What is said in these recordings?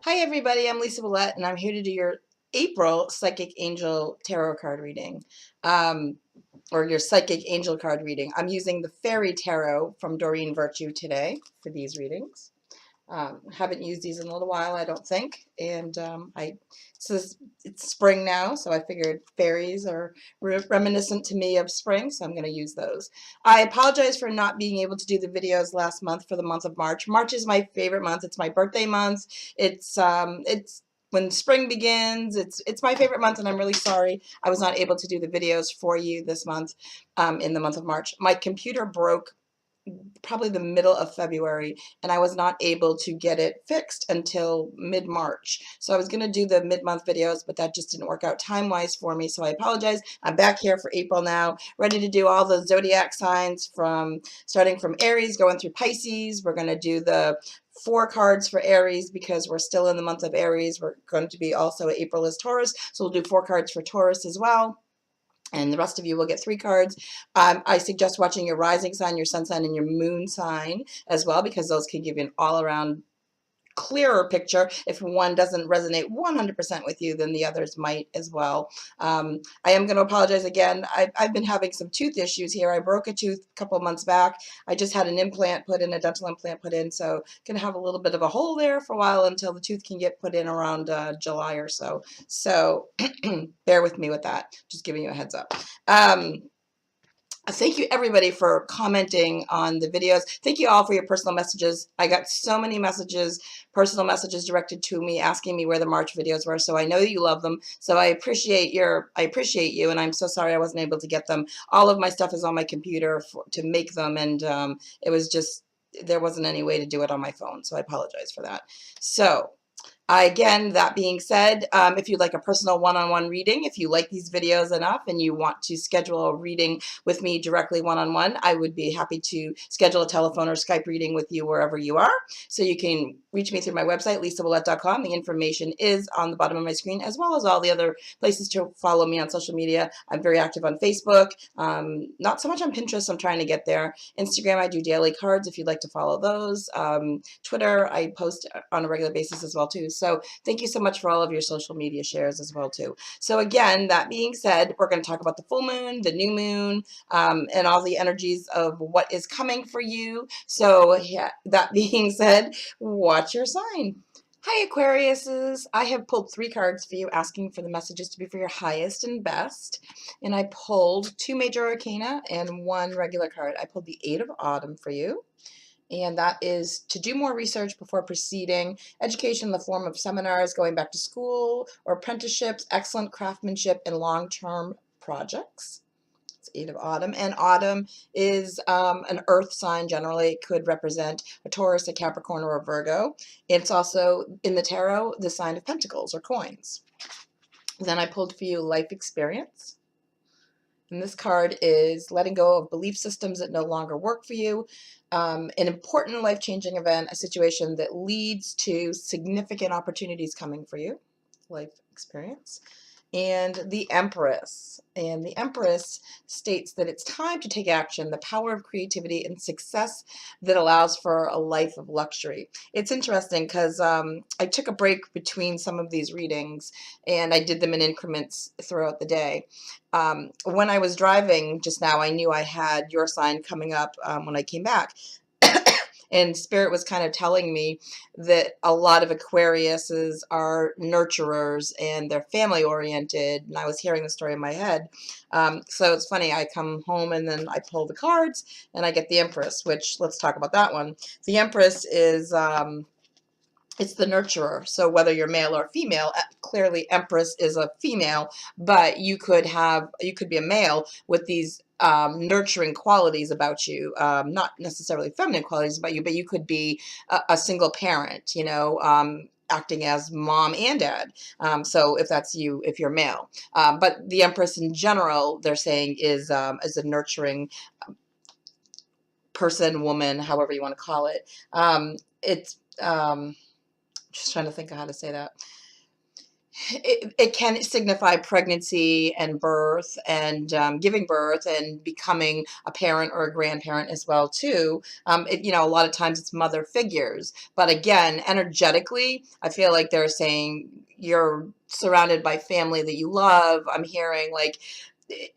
Hi everybody, I'm Lisa Ouellet and I'm here to do your April Psychic Angel Tarot card reading, um, or your Psychic Angel card reading. I'm using the Fairy Tarot from Doreen Virtue today for these readings. Haven't used these in a little while, I don't think, and it's spring now, so I figured fairies are reminiscent to me of spring, so I'm going to use those. I apologize for not being able to do the videos last month for the month of March. March is my favorite month. It's my birthday month. It's when spring begins. It's my favorite month, and I'm really sorry I was not able to do the videos for you this month, in the month of March. My computer broke probably the middle of February, and I was not able to get it fixed until mid-March. So I was going to do the mid-month videos, but that just didn't work out time-wise for me, so I apologize. I'm back here for April now, ready to do all the zodiac signs starting from Aries, going through Pisces. We're going to do the 4 cards for Aries because we're still in the month of Aries. We're going to be also April is Taurus, so we'll do 4 cards for Taurus as well. And the rest of you will get 3 cards. I suggest watching your rising sign, your sun sign, and your moon sign as well, because those can give you an all-around clearer picture. If one doesn't resonate 100% with you, then the others might as well. I am going to apologize again. I've been having some tooth issues here. I broke a tooth a couple months back. I just had an implant put in, a dental implant put in, so going to have a little bit of a hole there for a while until the tooth can get put in around July or so. So bear with me with that. Just giving you a heads up. Thank you everybody for commenting on the videos. Thank you all for your personal messages. I got so many messages, personal messages directed to me asking me where the March videos were. So I know that you love them. So I appreciate you, and I'm so sorry I wasn't able to get them. All of my stuff is on my computer to make them, and it was just, there wasn't any way to do it on my phone. So I apologize for that. So again, that being said, if you'd like a personal one-on-one reading, if you like these videos enough and you want to schedule a reading with me directly one-on-one, I would be happy to schedule a telephone or Skype reading with you wherever you are. So you can reach me through my website, lisawouellet.com. The information is on the bottom of my screen, as well as all the other places to follow me on social media. I'm very active on Facebook, not so much on Pinterest. I'm trying to get there. Instagram, I do daily cards if you'd like to follow those. Twitter, I post on a regular basis as well too. So thank you so much for all of your social media shares as well too. So again, that being said, we're going to talk about the full moon, the new moon, and all the energies of what is coming for you. So yeah, that being said, watch your sign. Hi Aquariuses, I have pulled 3 cards for you asking for the messages to be for your highest and best. And I pulled 2 major arcana and 1 regular card. I pulled the 8 of Autumn for you. And that is to do more research before proceeding, education in the form of seminars, going back to school, or apprenticeships, excellent craftsmanship, and long-term projects. It's 8 of Autumn, and Autumn is an earth sign. Generally, it could represent a Taurus, a Capricorn, or a Virgo. It's also, in the tarot, the sign of pentacles or coins. Then I pulled for you life experience. And this card is letting go of belief systems that no longer work for you, an important life-changing event, a situation that leads to significant opportunities coming for you, life experience. And the Empress. And the Empress states that it's time to take action, the power of creativity and success that allows for a life of luxury. It's interesting because I took a break between some of these readings and I did them in increments throughout the day. When I was driving just now, I knew I had your sign coming up when I came back. And Spirit was kind of telling me that a lot of Aquariuses are nurturers and they're family oriented. And I was hearing the story in my head. So it's funny, I come home and then I pull the cards and I get the Empress, which, let's talk about that one. The Empress is... it's the nurturer. So whether you're male or female, clearly Empress is a female, but you could be a male with these nurturing qualities about you, not necessarily feminine qualities about you, but you could be a single parent, you know, acting as mom and dad. So if that's you, if you're male, but the Empress in general, they're saying is a nurturing person, woman, however you want to call it. It's just trying to think of how to say that. it can signify pregnancy and birth and giving birth and becoming a parent or a grandparent as well too. You know, a lot of times it's mother figures, but again, energetically, I feel like they're saying you're surrounded by family that you love. I'm hearing like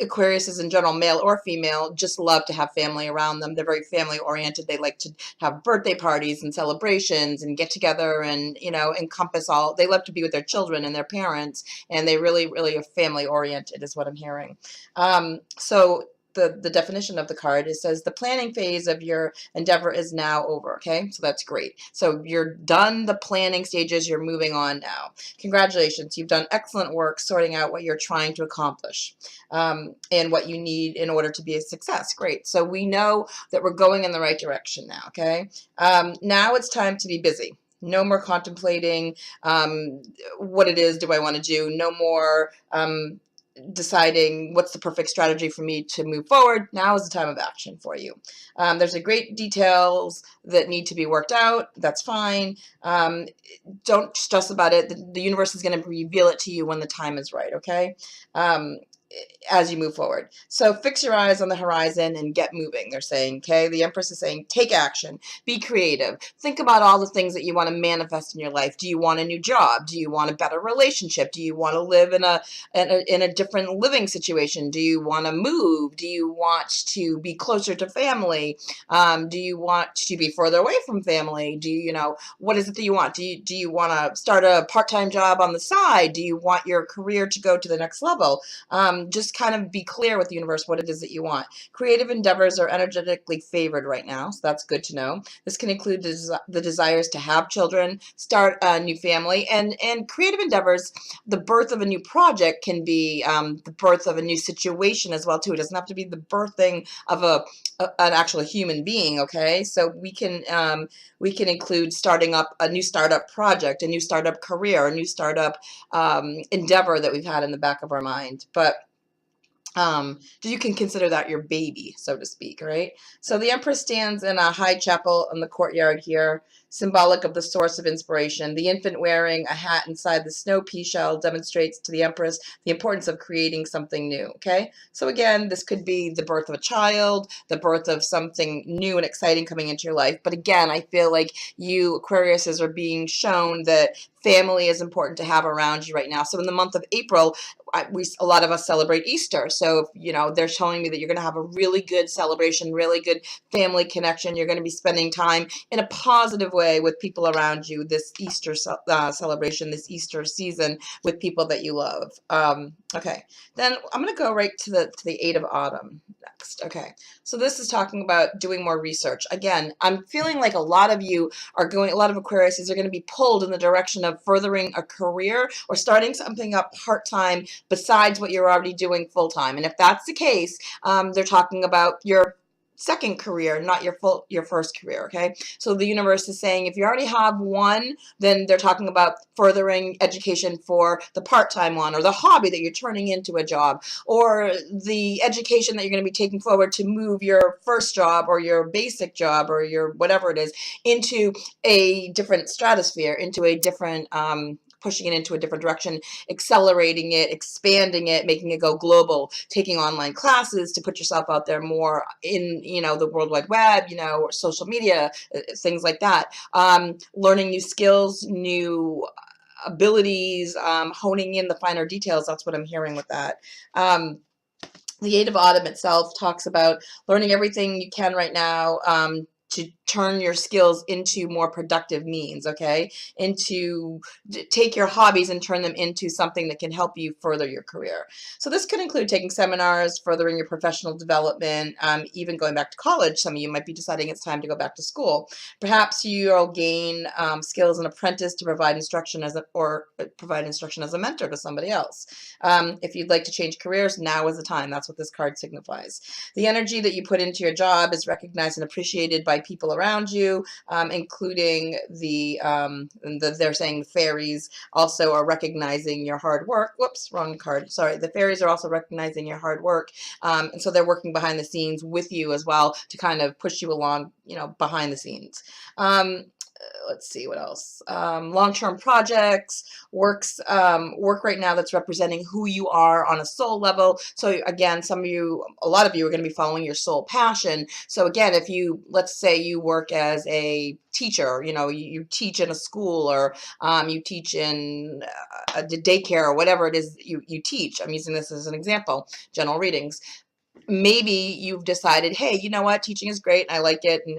Aquariuses in general, male or female, just love to have family around them. They're very family oriented. They like to have birthday parties and celebrations and get together and, you know, encompass all. They love to be with their children and their parents, and they really, really are family oriented, is what I'm hearing. So the definition of the card, it says the planning phase of your endeavor is now over. Okay, so that's great. So you're done the planning stages. You're moving on now. Congratulations. You've done excellent work sorting out what you're trying to accomplish and what you need in order to be a success. Great. So we know that we're going in the right direction now. Okay. Now it's time to be busy. No more contemplating what it is do I want to do. No more deciding what's the perfect strategy for me to move forward. Now is the time of action for you. There's a great details that need to be worked out. That's fine. Don't stress about it. The universe is going to reveal it to you when the time is right. Okay. As you move forward. So fix your eyes on the horizon and get moving, they're saying, okay? The Empress is saying, take action, be creative, think about all the things that you want to manifest in your life. Do you want a new job? Do you want a better relationship? Do you want to live in a different living situation? Do you want to move? Do you want to be closer to family? Do you want to be further away from family? Do you know, what is it that you want? Do you want to start a part-time job on the side? Do you want your career to go to the next level? Just kind of be clear with the universe what it is that you want. Creative endeavors are energetically favored right now, so that's good to know. This can include the desires to have children, start a new family, and creative endeavors. The birth of a new project can be the birth of a new situation as well too. It doesn't have to be the birthing of an actual human being. Okay, so we can include starting up a new startup project, a new startup career, a new startup endeavor that we've had in the back of our mind, but you can consider that your baby, so to speak, right? So the Empress stands in a high chapel in the courtyard here, symbolic of the source of inspiration. The infant wearing a hat inside the snow pea shell demonstrates to the Empress the importance of creating something new, okay? So again, this could be the birth of a child, the birth of something new and exciting coming into your life. But again, I feel like you Aquariuses are being shown that family is important to have around you right now. So in the month of April, a lot of us celebrate Easter. So, you know, they're showing me that you're going to have a really good celebration, really good family connection. You're going to be spending time in a positive way with people around you this Easter celebration, this Easter season with people that you love. Okay, then I'm going to go right to the Eight of Autumn next. Okay, so this is talking about doing more research. Again, I'm feeling like a lot of you are going, a lot of Aquariuses are going to be pulled in the direction of furthering a career or starting something up part-time besides what you're already doing full-time. And if that's the case, they're talking about your second career, not your first career. Okay, so the universe is saying if you already have one, then they're talking about furthering education for the part-time one, or the hobby that you're turning into a job, or the education that you're going to be taking forward to move your first job or your basic job or your whatever it is into a different stratosphere, into a different pushing it into a different direction, accelerating it, expanding it, making it go global, taking online classes to put yourself out there more in, you know, the World Wide Web, you know, or social media, things like that. Learning new skills, new abilities, honing in the finer details. That's what I'm hearing with that. The Eight of Autumn itself talks about learning everything you can right now to turn your skills into more productive means, okay? Into take your hobbies and turn them into something that can help you further your career. So this could include taking seminars, furthering your professional development, even going back to college. Some of you might be deciding it's time to go back to school. Perhaps you'll gain skills as an apprentice to provide instruction provide instruction as a mentor to somebody else. If you'd like to change careers, now is the time. That's what this card signifies. The energy that you put into your job is recognized and appreciated by people around you, including they're saying the fairies also are recognizing your hard work. Whoops, wrong card. Sorry. The fairies are also recognizing your hard work. And so they're working behind the scenes with you as well to kind of push you along, you know, behind the scenes. let's see what else. Long-term projects, work right now that's representing who you are on a soul level. So again, a lot of you are going to be following your soul passion. So again, if you, let's say you work as a teacher, you teach in a school, or you teach in a daycare, or whatever it is you teach. I'm using this as an example, general readings. Maybe you've decided, hey, you know what, teaching is great, I like it, and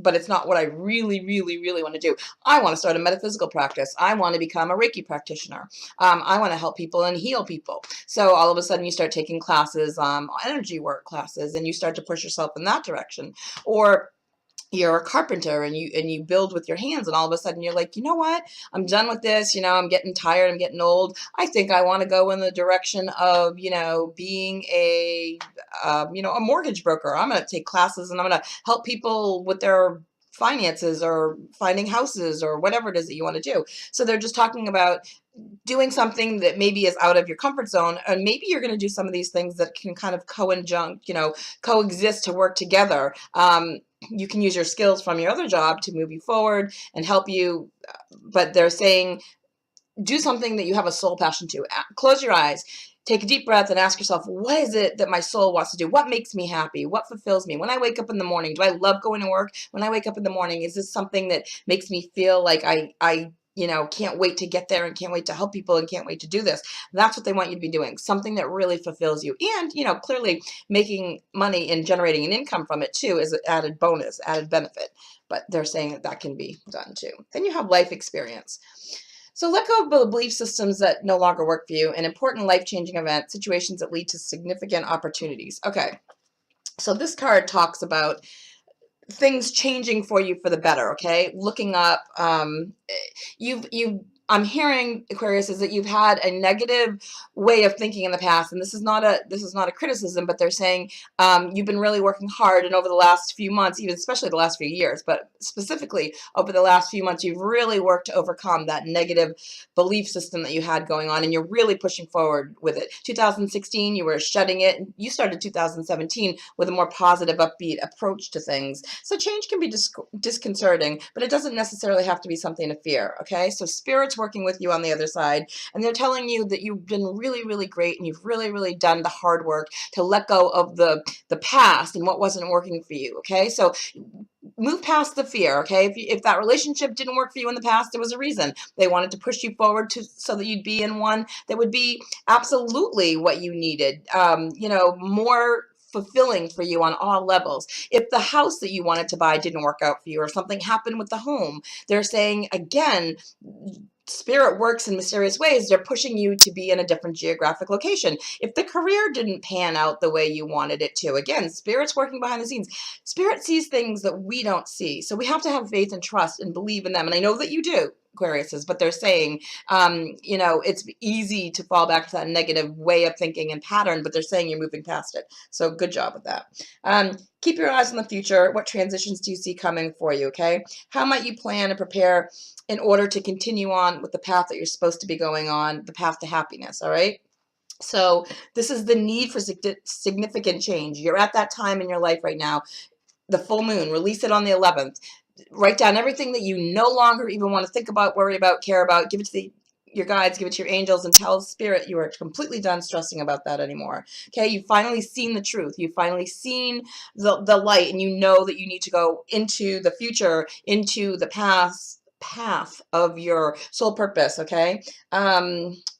but it's not what I really, really, really want to do. I want to start a metaphysical practice. I want to become a Reiki practitioner. I want to help people and heal people. So all of a sudden you start taking classes, energy work classes, and you start to push yourself in that direction. Or you're a carpenter and you build with your hands, and all of a sudden you're like, you know what, I'm done with this, I'm getting tired, I'm getting old. I think I want to go in the direction of, being a mortgage broker. I'm going to take classes and I'm going to help people with their finances, or finding houses, or whatever it is that you want to do. So they're just talking about doing something that maybe is out of your comfort zone, and maybe you're going to do some of these things that can kind of coexist to work together. You can use your skills from your other job to move you forward and help you, but they're saying do something that you have a soul passion to. Close your eyes, take a deep breath, and ask yourself, what is it that my soul wants to do? What makes me happy? What fulfills me? When I wake up in the morning, do I love going to work? When I wake up in the morning, is this something that makes me feel like I can't wait to get there, and can't wait to help people, and can't wait to do this? That's what they want you to be doing, something that really fulfills you. And, clearly making money and generating an income from it too is an added bonus, added benefit. But they're saying that that can be done too. Then you have life experience. So let go of the belief systems that no longer work for you, and important life-changing events, situations that lead to significant opportunities. Okay, so this card talks about things changing for you for the better. Okay, looking up, I'm hearing, Aquarius, is that you've had a negative way of thinking in the past, and this is not a criticism, but they're saying you've been really working hard, and over the last few months, even especially the last few years, but specifically over the last few months, you've really worked to overcome that negative belief system that you had going on, and you're really pushing forward with it. 2016, you were shutting it, and you started 2017 with a more positive, upbeat approach to things. So change can be disconcerting, but it doesn't necessarily have to be something to fear. Okay, so Spirit's working with you on the other side, and they're telling you that you've been really, really great, and you've really, really done the hard work to let go of the past and what wasn't working for you. Okay, so move past the fear. Okay, if that relationship didn't work for you in the past, there was a reason. They wanted to push you forward so that you'd be in one that would be absolutely what you needed. More fulfilling for you on all levels. If the house that you wanted to buy didn't work out for you, or something happened with the home, they're saying again, Spirit works in mysterious ways. They're pushing you to be in a different geographic location. If the career didn't pan out the way you wanted it to, again, Spirit's working behind the scenes. Spirit sees things that we don't see. So we have to have faith and trust and believe in them. And I know that you do, Aquariuses, but they're saying, it's easy to fall back to that negative way of thinking and pattern, but they're saying you're moving past it. So good job with that. Keep your eyes on the future. What transitions do you see coming for you, okay? How might you plan and prepare in order to continue on with the path that you're supposed to be going on, the path to happiness, all right? So this is the need for significant change. You're at that time in your life right now, the full moon, release it on the 11th. Write down everything that you no longer even want to think about, worry about, care about. Give it to your guides, give it to your angels, and tell Spirit you are completely done stressing about that anymore. Okay, you've finally seen the truth. You've finally seen the light, and you know that you need to go into the future, into the path of your soul purpose. Okay,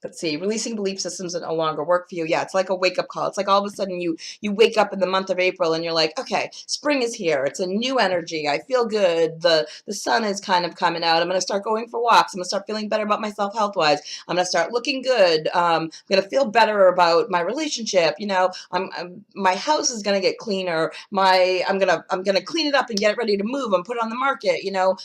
let's see, releasing belief systems that no longer work for you. Yeah, it's like a wake-up call. It's like all of a sudden you wake up in the month of April and you're like, okay, spring is here. It's a new energy. I feel good. The sun is kind of coming out. I'm going to start going for walks. I'm going to start feeling better about myself health-wise. I'm going to start looking good. I'm going to feel better about my relationship. My house is going to get cleaner. I'm going to clean it up and get it ready to move and put it on the market.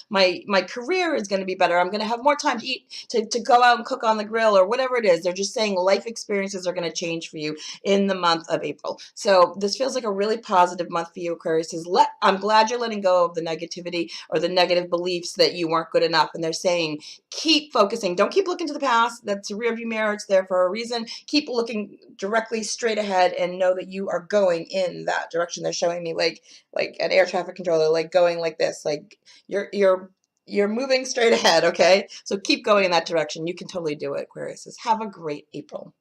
My career is going to be better. I'm going to have more time to eat, to go out and cook on the grill, or whatever whatever it is. They're just saying life experiences are going to change for you in the month of April. So this feels like a really positive month for you, Aquarius. I'm glad you're letting go of the negativity or the negative beliefs that you weren't good enough. And they're saying, keep focusing. Don't keep looking to the past. That's a rearview mirror. It's there for a reason. Keep looking directly straight ahead and know that you are going in that direction. They're showing me like an air traffic controller, like going like this, like you're moving straight ahead. Okay. So keep going in that direction. You can totally do it, Aquarius. Have a great April.